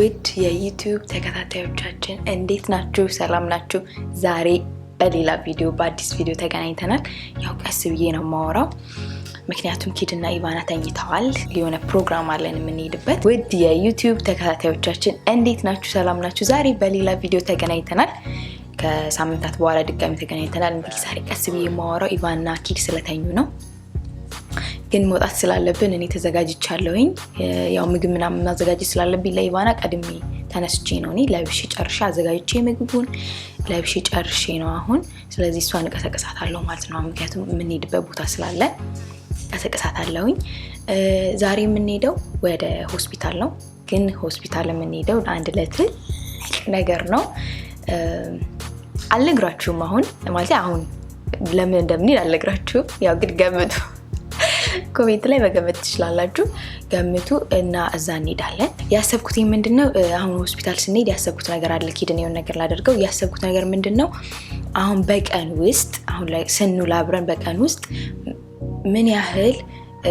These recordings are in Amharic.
ውድ የዩቲዩብ ተከታታዮቻችን እንዴት ናችሁ? ሰላም ናችሁ? ዛሬ በሌላ ቪዲዮ በአዲስ ቪዲዮ ተገናኝተናል። ያው ቀስ ብዬ ነው የማወራው ምክንያቱም ኪድና ኢቫና ተኝተዋል። የሆነ ፕሮግራም አለን የምንሄድበት። ውድ የዩቲዩብ ተከታታዮቻችን እንዴት ናችሁ? ሰላም ናችሁ? ዛሬ በሌላ ቪዲዮ ተገናኝተናል። ከሳምንታት በኋላ ድጋሚ ተገናኝተናል። እንግዲህ ዛሬ ቀስ ብዬ የማወራው ኢቫና ኪድ ስለተኙ ነው። ግን መውጣት ስላለብን እኔ ተዘጋጅቻለሁኝ። ያው ምግብ ምናምን ማዘጋጀት ስላለብኝ ለኢቫና ቀድሜ ተነስቼ ነው እኔ ለብሼ ጨርሼ አዘጋጅቼ ምግቡን ለብሼ ጨርሼ ነው አሁን። ስለዚህ እሷን እቀሰቅሳታለሁ ማለት ነው። ምክንያቱም የምንሄድበት ቦታ ስላለ እቀሰቅሳታለሁኝ። ዛሬ የምንሄደው ወደ ሆስፒታል ነው። ግን ሆስፒታል የምንሄደው አንድ ለትልቅ ነገር ነው። አልነግራችሁም አሁን ማለት አሁን ለምን እንደምንሄድ አልነግራችሁም። ያው ግን ገምቱ፣ ኮሜንት ላይ መገመት ትችላላችሁ። ገምቱ እና እዛ እንሄዳለን። ያሰብኩት ምንድነው አሁን ሆስፒታል ስንሄድ ያሰብኩት ነገር አለ። ኪድን የሆነ ነገር ላደርገው ያሰብኩት ነገር ምንድነው አሁን በቀን ውስጥ አሁን ላይ ስንውል አብረን በቀን ውስጥ ምን ያህል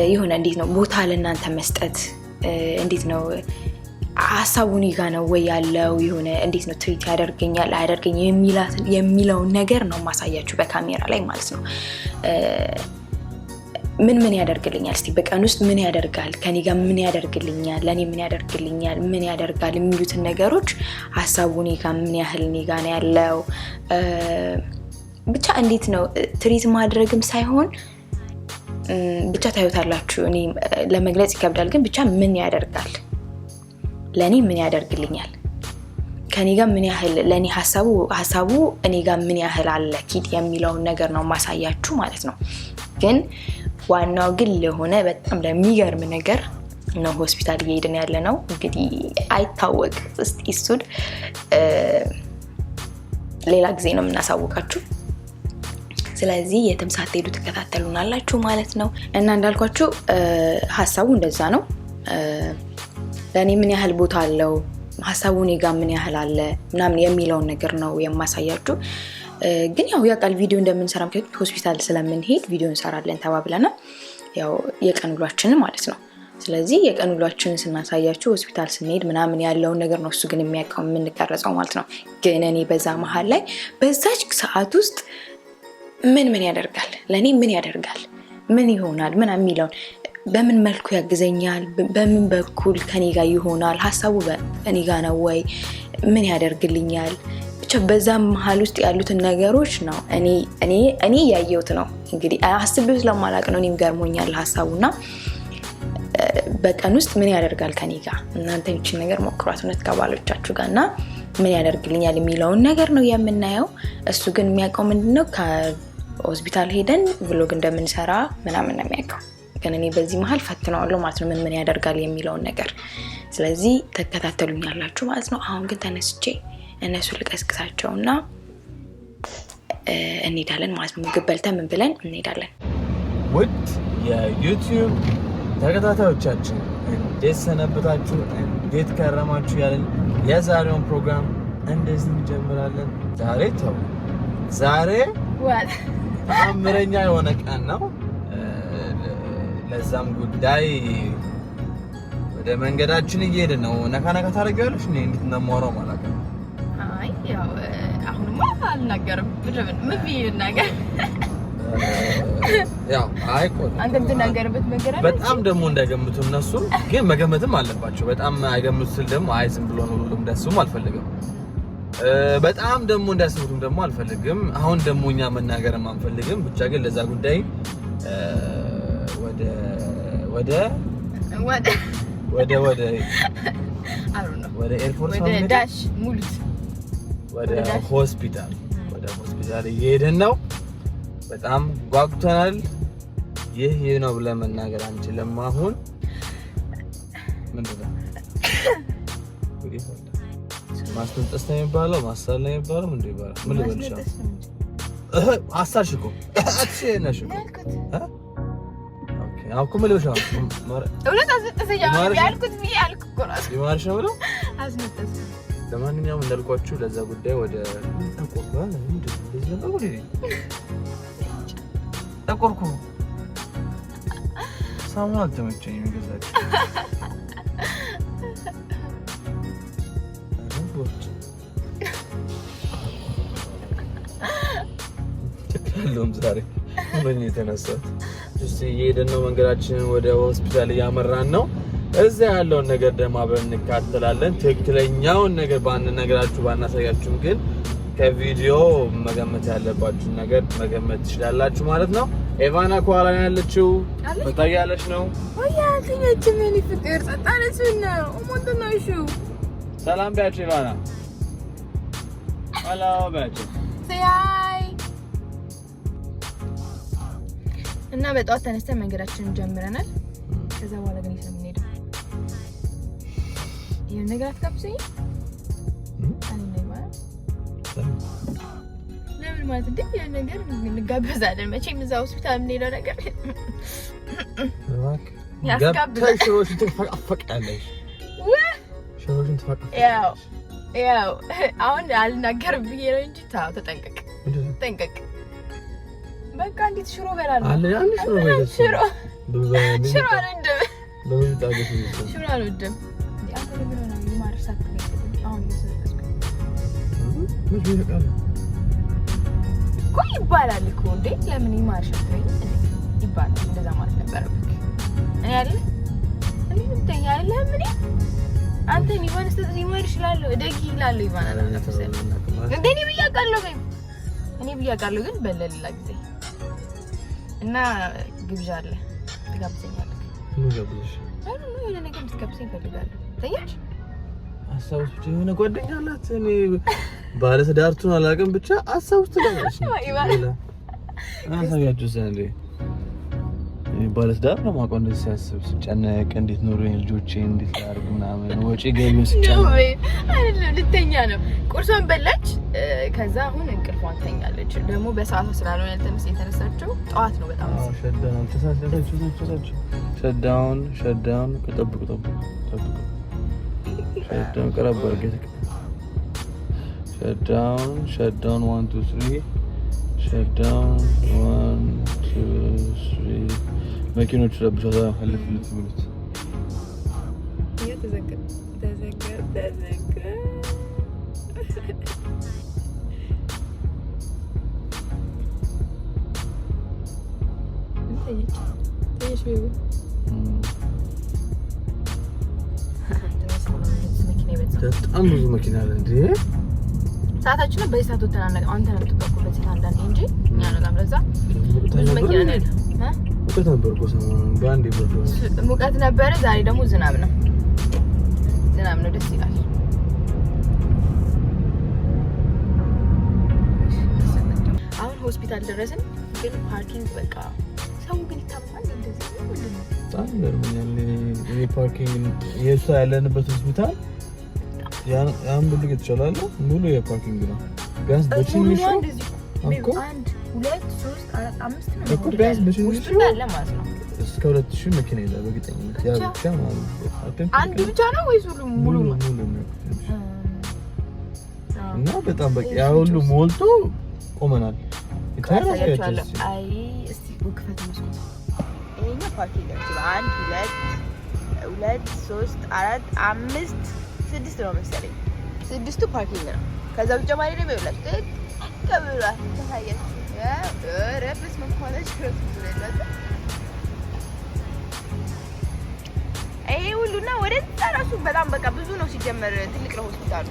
የሆነ እንዴት ነው ቦታ ለእናንተ መስጠት እንዴት ነው ሐሳቡን ይጋ ነው ወይ ያለው የሆነ እንዴት ነው ትሪት ያደርገኛል አያደርገኝ የሚለው ነገር ነው ማሳያችሁ በካሜራ ላይ ማለት ነው። ምን ያደርግልኛል እስቲ በቀን ውስጥ ምን ያደርጋል ከኔ ጋር ምን ያደርግልኛል ለኔ ምን ያደርግልኛል ምን ያደርጋል የሚሉትን ነገሮች ሐሳቡን ይጋ ምን ያህል እኔ ጋር ነው ያለው ብቻ እንዴት ነው ትሪት ማድረግም ሳይሆን ብቻ ታዩታላችሁ። እኔ ለመግለጽ ይከብዳል። ግን ብቻ ምን ያደርጋል ለኔ ምን ያደርግልኛል ከኔ ጋር ምን ያህል ለኔ ሐሳቡ እኔ ጋር ምን ያህል አለ ኪድ የሚለው ነገር ነው ማሳያችሁ ማለት ነው። ግን ዋናው ግን ለሆነ በጣም ለሚገርም ነገር ነው ሆስፒታል እየሄድን ያለ ነው። እንግዲህ አይታወቅ እስቲ እሱን ሌላ ጊዜ ነው የምናሳውቃችሁ። ስለዚህ የትም ሳትሄዱ ተከታተሉናላችሁ ማለት ነው። እና እንዳልኳችሁ ሐሳቡ እንደዛ ነው። ለኔ ምን ያህል ቦታ አለው ሐሳቡ እኔ ጋር ምን ያህል አለ ምናምን የሚለው ነገር ነው የማሳያችሁ። ግን ያው ያቃል ቪዲዮ እንደምንሰራ ምክንያቱም ሆስፒታል ስለምንሄድ ቪዲዮ እንሰራለን ተባብለናል። ያው የቀን ውሏችን ማለት ነው። ስለዚህ የቀን ውሏችንን ስናሳያችሁ ሆስፒታል ስንሄድ ምናምን ያለው ነገር ነው እሱ ግን የሚያውቀው የምንቀርጸው ማለት ነው። ግን እኔ በዛ መሃል ላይ በዛች ሰዓት ውስጥ ምን ያደርጋል ለኔ ምን ያደርጋል ምን ይሆናል ምን የሚለው በምን መልኩ ያግዘኛል በምን በኩል ከኔ ጋር ይሆናል ሐሳቡ በእኔ ጋር ነው ወይ ምን ያደርግልኛል ብቻ በዛ መሃል ውስጥ ያሉትን ነገሮች ነው እኔ ያየሁት ነው። እንግዲህ አስቤው ስለማላቅ ነው እኔም ገርሞኛል ሐሳቡና በቀን ውስጥ ምን ያደርጋል ከኔ ጋር እናንተ ይችን ነገር ሞክሯት ነው ተባሎቻችሁ ጋርና ምን ያደርግልኛል የሚለው ነገር ነው የምናየው። እሱ ግን የሚያውቀው ምንድነው ከሆስፒታል ሄደን ቭሎግ እንደምንሰራ ምናምን ነው የሚያውቀው። ግን እኔ በዚህ መሃል ፈትነዋለሁ ማለት ነው ምን ያደርጋል የሚለው ነገር። ስለዚህ ተከታተሉኛላችሁ ማለት ነው። አሁን ግን ተነስቼ እነሱ ልቀስቅሳቸውና እንሄዳለን ማለት ነው። ምግብ በልተን ምን ብለን እንሄዳለን። ውድ የዩቲዩብ ተከታታዮቻችን እንዴት ሰነበታችሁ? እንዴት ከረማችሁ? ያለን የዛሬውን ፕሮግራም እንደዚህ እንጀምራለን። ዛሬ ተአምረኛ የሆነ ቀን ነው። ለዛም ጉዳይ ወደ መንገዳችን እየሄድን ነው። ነካ ታደርጊያለሽ እንዴ? እንዴት ነው የማወራው ማለት ነው? አይ ያው አሁንማ አልናገርም። ምን ይናገር? ያው አይቆጥ አንተም ትናገርበት መንገድ አለ። በጣም ደግሞ እንዳይገምቱ እነሱ ግን መገመትም አለባቸው። በጣም አይገምቱ ስል ደግሞ አይ ዝም ብሎ ነው ሁሉም ደስም አልፈልግም። በጣም ደግሞ እንዳስቡትም ደግሞ አልፈልግም። አሁን ደግሞ እኛ መናገርም አንፈልግም። ብቻ ግን ለዛ ጉዳይ ወደ ኤርፖርት ወደ ዳሽ ሙሉት ወደ ሆስፒታል እየሄድን ነው። በጣም ጓጉተናል። ይህ ነው ብለን መናገር አንችልም። አሁን ምንድነው ማስተንጠስ ነው የሚባለው ማሳል ነው የሚባለው ምንድነው ይባላል? ምን ልበልሽ? አሳልሽኮ አትሽነሽኮ አውኩ መልበሻ እውነት አዝጥሰኛ ያልኩት ቢያልኩ ቆራስ ይማርሽ ነው ብለው አዝነተስ። ለማንኛውም እንዳልኳችሁ ለዛ ጉዳይ ወደ ተቆርቋል እንደዚህ ነው ወደ ተቆርኩ ሳሙና አልተመቸኝም። ገዛች አልቻለሁም ዛሬ ምን የተነሳት እስቲ እየሄድን ነው መንገዳችንን ወደ ሆስፒታል እያመራን ነው እዛ ያለውን ነገር ደግሞ አብረን እንካተላለን ትክክለኛውን ነገር ባንነግራችሁ ባናሳያችሁም ግን ከቪዲዮ መገመት ያለባችሁ ነገር መገመት ትችላላችሁ ማለት ነው ኤቫና ኳላ ያለችው መታያለች ነው ወይ አንተኛች ምን ፍቅር ጸጣለች ነው ኦሞንተናሹ ሰላም ባያችሁ ኤቫና ሄሎ ባያችሁ ሳይ እና በጠዋት ተነስተን መንገዳችንን ጀምረናል ከዛ በኋላ ግን የምንሄደው ይሄን ነገር አትከብሰኝ ለምን ማለት እንዴ ያን ነገር እንጋበዛለን መቼም እዛ ሆስፒታል የምንሄደው ነገር ያስጋብዛል ሾሮሽን ትፈቅፋቂያለሽ ሾሮሽን ትፈቅፋቂያለሽ ያው አሁን አልናገርም ብዬ ነው እንጂ ታው ተጠንቀቅ በቃ እንዴት ሽሮ በላለሁ አለ ያን ሽሮ በላለሁ ሽሮ አልወድም ለምን ታገሽ ሽሮ አልወድም አንተ ለምን ነው የማርሳት አሁን ምን ይላል ቆይ ይባላል እኮ እንዴ ለምን ይማርሻት ይባላል እንደዛ ማለት ነበረብክ እኔ አይደል እኔ እንትን ያለ ምን አንተ ሊባንስ ይማር ይችላል ደግ ይላል ይባላል እንዴ እኔ ብያቃለሁ ግን በለሌላ ጊዜ እና ግብዣ አለ ትጋብዘኛለህ ምን ጋብዘሽ አይ ነው የሆነ ነገር ትጋብዘኝ ፈልጋለሁ ታያች አሳውስ ብቻ የሆነ ጓደኛ አላት እኔ ባለ ትዳርቱን አላውቅም ብቻ አሳውስ ትላለች አሳያችሁ ዘንዴ ባለ ትዳር ነው ማቆ እንደዚህ ሲያስብ ሲጨነቅ እንዴት ኖሮ ልጆቼ እንዴት ያርጉ ምናምን ወጪ ገቢው ሲጨነቅ አይደለም ልተኛ ነው ቁርሷን በላች ከዛ አሁን እንቅልፏን ተኛለች ደግሞ በሰዓቱ ስላልሆነ የተነሳችው ጠዋት ነው በጣም ሸዳውን ተሳሰተች ሸዳውን ከጠብቁ ሸዳውን ቀረበር ገተክ ሸዳውን 1 2 3 ሸዳውን 1 2 3 መኪኖቹ ለብቻው አለፍልት ብሉት ተዘጋ በጣም ብዙ መኪና አለ እንዴ ሰዓታችን በዚህ ሰዓት ወተናል አንተ ነው የምትጠቁበት ሰዓት አንዳንዴ እንጂ እኛ ነው ለምረዛ ብዙ መኪና ነው ሙቀት ነበር እኮ ሰሞኑን በአንዴ ብርድ ሙቀት ነበረ ዛሬ ደግሞ ዝናብ ነው ደስ ይላል አሁን ሆስፒታል ደረስን ግን ፓርኪንግ በቃ ሰው ግን ይታማል እንደዚህ ምንድነው በጣም ገርሞኛል እኔ ፓርኪንግ የእሷ ያለንበት ሆስፒታል ያን ብሉ ይችላል ሙሉ የፓርኪንግ ነው ቢያንስ በትንሹ እኮ 1 2 3 4 5 ነው እኮ ቢያንስ በትንሹ አለ ማለት ነው እስከ 2000 መኪና ይላል በግጠኝነት ያ ብቻ ማለት ነው አንድ ብቻ ነው ወይስ ሁሉ ሙሉ ነው እና በጣም በቃ ያ ሁሉ ሞልቶ ቆመናል ይታያችኋል አይ እስቲ ወክፈት መስኮት ይሄኛ ፓርኪንግ ነው 1 2 3 4 5 6 ነው መሰለኝ 6ቱ ፓርኪንግ ነው ከዛ በተጨማሪ ደግሞ ይላል ከብሏል ታያችሁ ረብስ መኮነች ረብስ ይሄ ሁሉና ወደዛ ራሱ በጣም በቃ ብዙ ነው ሲጀመር ትልቅ ነው ሆስፒታሉ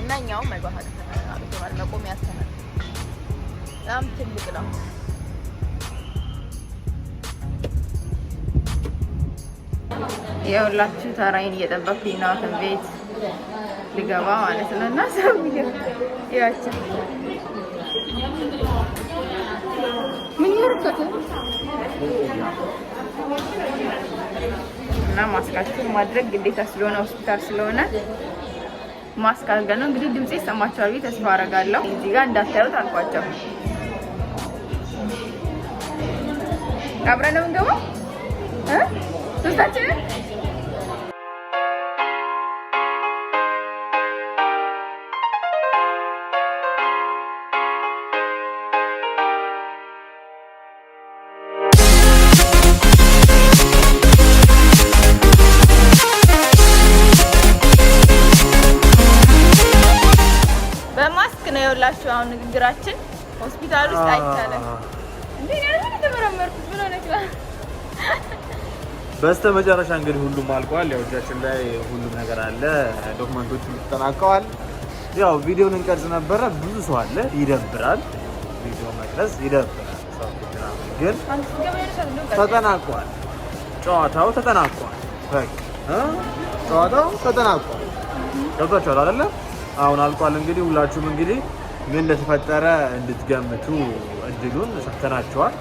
እና እኛው መግባት አቅቶናል መቆም ያስተናል በጣም ትልቅ ነው የሁላችሁ ተራይን እየጠበቅኩኝ ነው ከቤት ልገባ ማለት ነው እና ሰው ይያቸው ምን ይርከተ እና ማስካችሁን ማድረግ ግዴታ ስለሆነ ሆስፒታል ስለሆነ ማስክ አድርገን ነው እንግዲህ ድምጽ ይሰማችኋል ብዬ ተስፋ አደርጋለሁ እዚህ ጋር እንዳታዩት አልኳቸው አብረን ነው እንገባው ሶስታችን በማስክ ነው ያላችሁ አሁን ንግግራችን ሆስፒታል ውስጥ አይቻልም እንዴ? ያንን ተመረመርኩት ምን ሆነክ ነው? በስተመጨረሻ እንግዲህ ሁሉም አልቋል። ያው እጃችን ላይ ሁሉም ነገር አለ። ዶክመንቶቹ ተጠናቀዋል። ያው ቪዲዮን እንቀርጽ ነበረ። ብዙ ሰው አለ። ይደብራል። ቪዲዮ መቅረጽ ይደብራል። ግን ተጠናቋል። ጨዋታው ተጠናቋል። በቃ ጨዋታው ተጠናቋል። ገብቷችኋል አይደለ? አሁን አልቋል። እንግዲህ ሁላችሁም እንግዲህ ምን እንደተፈጠረ እንድትገምቱ እድሉን ሰጥተናችኋል።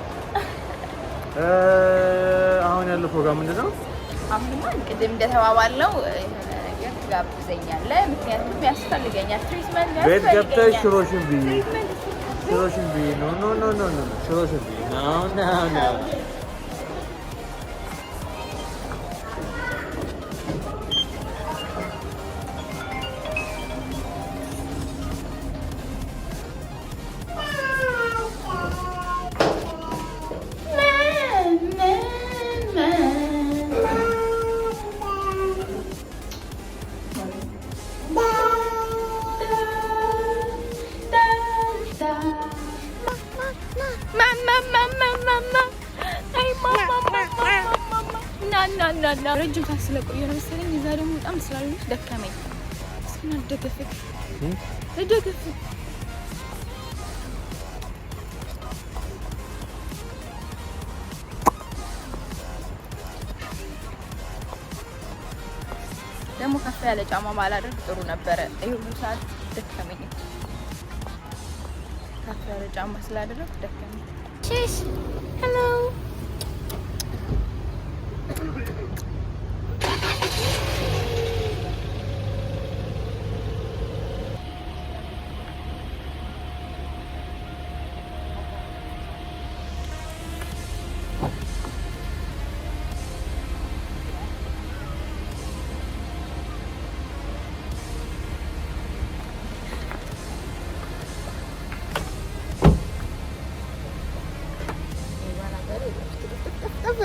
አሁን ያለው ፕሮግራም ምንድን ነው? አሁንማ ቅድም እንደተባባልነው የሆነ ነገር ትጋብዘኛለህ፣ ምክንያቱም ያስፈልገኛል ትሪትመንት ቤት ገብተሽ ሽሮሽን ብይ። ሽሮሽን ብይ። ኖ ኖ ኖ ኖ ኖ ሽሮሽን ብይ። ኖ ኖ ኖ ረጅም ሰዓት ስለቆየ ነው መሰለኝ። እዛ ደግሞ በጣም ስላልሆነች ደከመኝ። እስኪ ልደገፍክ ደግሞ ከፍ ያለ ጫማ ባላደርግ ጥሩ ነበረ። ይሄ ሁሉ ሰዓት ደከመኝ። ከፍ ያለ ጫማ ስላደረግኩ ደከመኝ። ሺሽ ሄሎ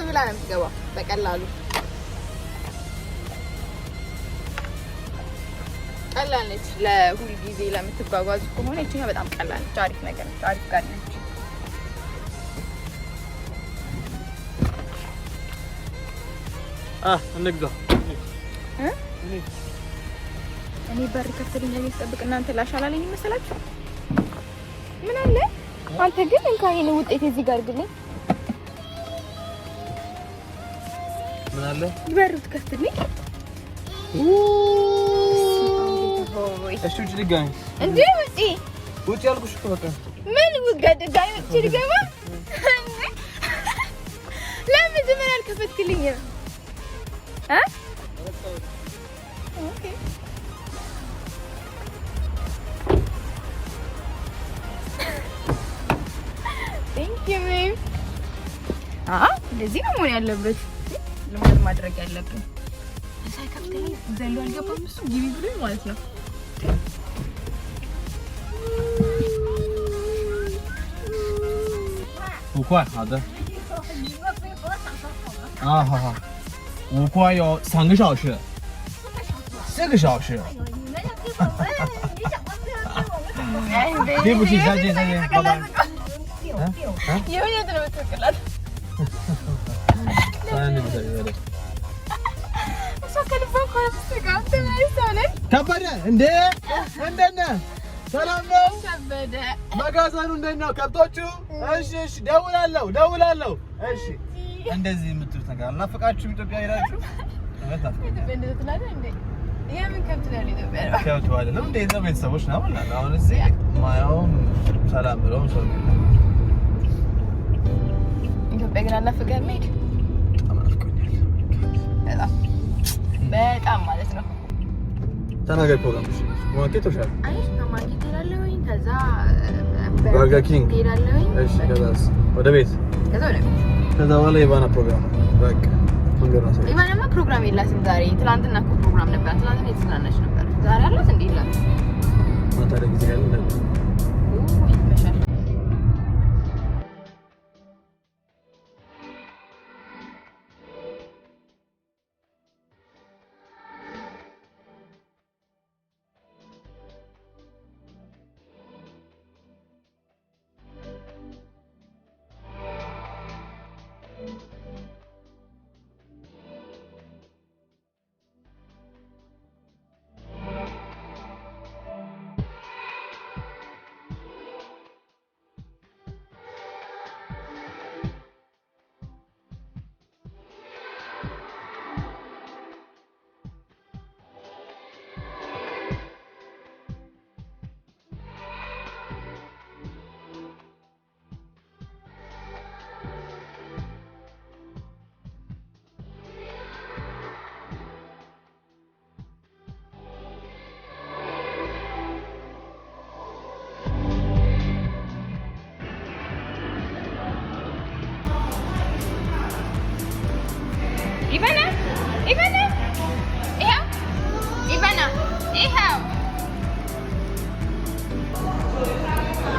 ብላ ነው የምትገባው በቀላሉ። ቀላል ነች ለሁል ጊዜ ለምትጓጓዙ ከሆነ እቺ በጣም ቀላል ነች። አሪፍ ነገር ነች። አሪፍ ጋር ነች። እንግዛ እኔ በር ከፍተኛ የሚጠብቅ እናንተ ላሻላለኝ መሰላችሁ? ምን አለ አንተ ግን እንካይን ውጤት እዚህ ጋር አድርግልኝ። ምን አለ በሩ ትከፍትልኝ? እሺ ውጭ ልጋኝ እንዴ? ውጭ ያልኩሽ እኮ በቃ ምን ውጋድ ጋር ውጭ ልገባ? ለምን ዝም ብለህ አልከፈትክልኝም? ኦኬ ቴንክ ዩ ሜም። እንደዚህ ነው መሆን ያለበት። ልማድ ማድረግ ያለብን። ሳይከፍትልኝ ዘሎ አልገባም እሱ ግቢ ብሎኝ ማለት ነው።5块好的好好5块有3个小时4个小时对不起再见再见拜拜የሆነ ነው ተከላል ከበደ እንዴ እንደት ነህ? ሰላም ነው? ከበደ መጋዘኑ እንዴት ነው? ከብቶቹ? እሺ እሺ ደውላለሁ እሺ እንደዚህ የምትሉት ነገር አልናፈቃችሁም? ኢትዮጵያ ሄዳችሁ የምን ከብት ነው ኢትዮጵያ? ከብት አይደለም እንደ እዛ ቤተሰቦች ነው ማለት አሁን እዚህ ማያው ሰላም ብለው ሰው ኢትዮጵያ ግን አልናፈቀህም? ሄድ በጣም ማለት ነው። ተናገር ፕሮግራምሽ ማርኬት ወሻል አይ ማርኬት ሄዳለሁኝ። ከዛ በርገር ኪንግ ሄዳለሁኝ። እሺ ከዛስ ወደ ቤት ከዛ በኋላ የባና ፕሮግራም በቃ መንገራስ የባናማ ፕሮግራም የላትም ዛሬ። ትናንትና እኮ ፕሮግራም ነበር። ትናንትና የተዝናናች ነበር። ዛሬ አላት እንዴ? ይላል ማታ ጊዜ ያለ ኢቫና ኢቫና ይኸው ኢቫና ይኸው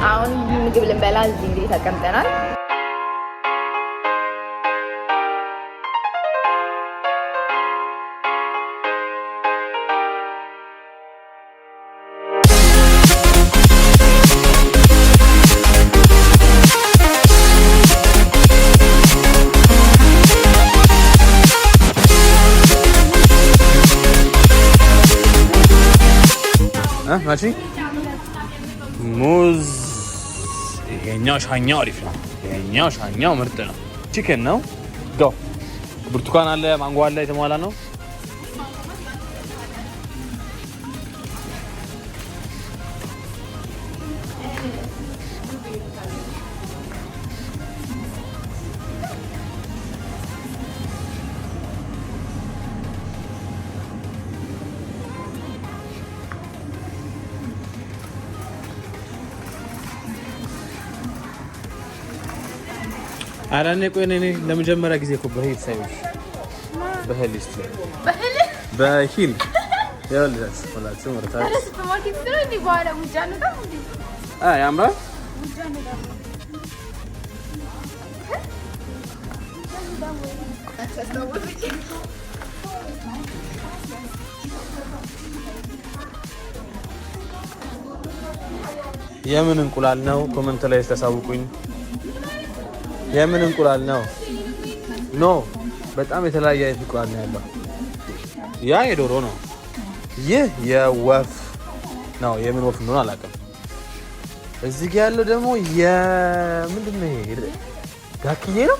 አሁን ምግብ ልንበላ እዚህ እንግዲህ ተቀምጠናል። ማቺ ሙዝ ይሄኛው ሻኛው አሪፍ ነው። ይሄኛው ሻኛው ምርጥ ነው። ቺክን ነው ዶ ብርቱካን አለ፣ ማንጎ አለ፣ የተሟላ ነው። አራኔ ቆይ ነኝ ለመጀመሪያ ጊዜ እኮ በሂል ሳይሆን በሂል እስቲ በሂል ያለስ ወላችሁ ወርታች ሱፐርማርኬት ነው እንዴ? በኋላ ውጫ ነው ታው እንዴ? ያምራል። ውጫ ነው ታው የምን እንቁላል ነው? ኮሜንት ላይ ተሳውቁኝ። የምን እንቁላል ነው? ኖ በጣም የተለያየ አይነት እንቁላል ነው ያለው። ያ የዶሮ ነው። ይህ የወፍ ነው። የምን ወፍ እንደሆነ አላውቅም። እዚህ ጋር ያለው ደግሞ ምንድን ነው ይሄ? ዳክዬ ነው።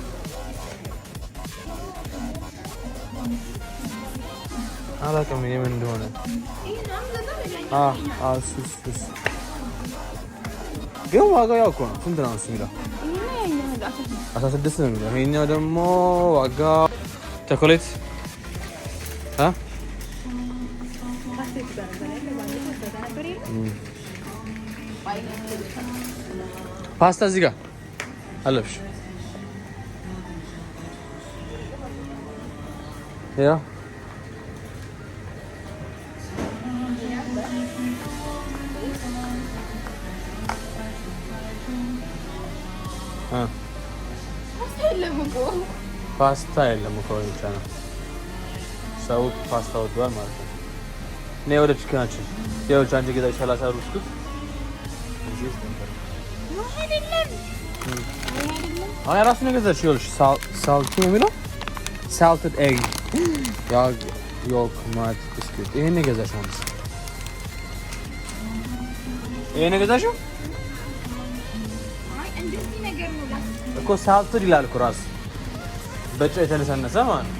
አላውቅም የምን እንደሆነ። እሱ ግን ዋጋው ያው እኮ ነው። ስንት ነው እሱ የሚለው? 16 ነው የሚለው። ይሄኛው ደግሞ ዋጋ ቸኮሌት ፓስታ እዚህ ጋር አለብሽ። ያ ፓስታ የለም እኮ ብቻ ነው ሰው ፓስታ ወዷል ማለት ነው። እኔ ወደ ቺክናችን ያው ቻንጅ ገዛች 30 ብር ስኩት እዚህ ነበር። አይ ራሱ ነው ገዛች። ይኸውልሽ ሳልት ነው የሚለው ሳልትድ ኤግ ዮክ ማት ብስኩት ይሄን ነው ገዛሽ ማለት ነው። ይሄን ነው ገዛሽው? አይ እንደዚህ ነገር ነው እኮ ሳልትድ ይላል እኮ ራሱ በጨው የተነሰነሰ ማለት ነው።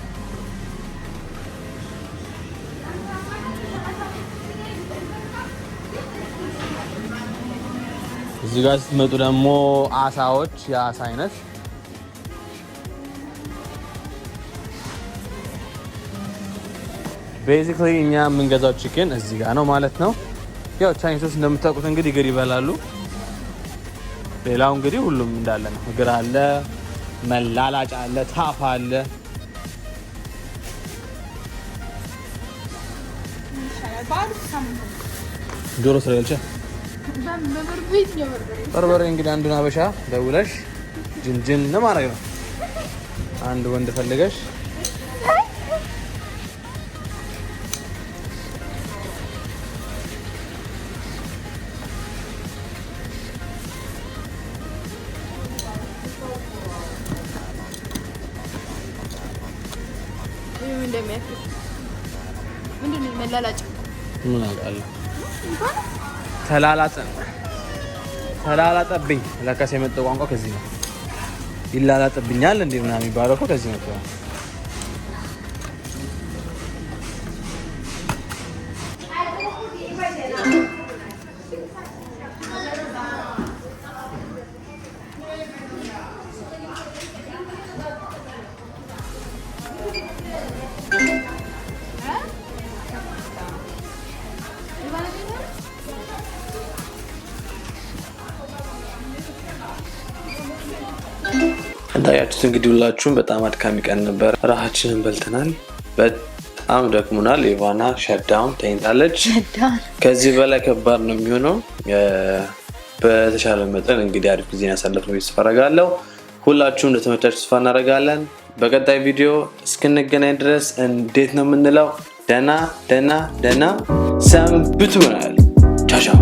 እዚህ ጋር ስትመጡ ደግሞ አሳዎች፣ የአሳ አይነት ቤዚክሊ እኛ የምንገዛው ቺክን እዚህ ጋር ነው ማለት ነው። ያው ቻይኒሶች እንደምታውቁት እንግዲህ እግር ይበላሉ። ሌላው እንግዲህ ሁሉም እንዳለ ነው። እግር አለ፣ መላላጫ አለ፣ ታፋ አለ። ዶሮ ስለልቻ በርበሬ እንግዲህ አንዱን አበሻ ደውለሽ ጅንጅን ለማድረግ ነው። አንድ ወንድ ፈልገሽ ምንድን ነው መላላጫ? ምን አውቃለሁ። ተላላጠብኝ። ለካስ የመጣው ቋንቋ ከዚህ ነው። ይላላጥብኛል እንዴ ምናምን የሚባለው እኮ ከዚህ ነው። እንዳያችሁት እንግዲህ ሁላችሁም በጣም አድካሚ ቀን ነበር። ራሳችንን በልተናል። በጣም ደክሞናል። ኢቫና ሸዳውን ተኝታለች። ከዚህ በላይ ከባድ ነው የሚሆነው። በተሻለ መጠን እንግዲህ አሪፍ ጊዜ ያሳለፍነው ተስፋ አደርጋለሁ። ሁላችሁም እንደተመቻችሁ ተስፋ እናደርጋለን። በቀጣይ ቪዲዮ እስክንገናኝ ድረስ እንዴት ነው የምንለው? ደህና ሰንብቱ። ቻው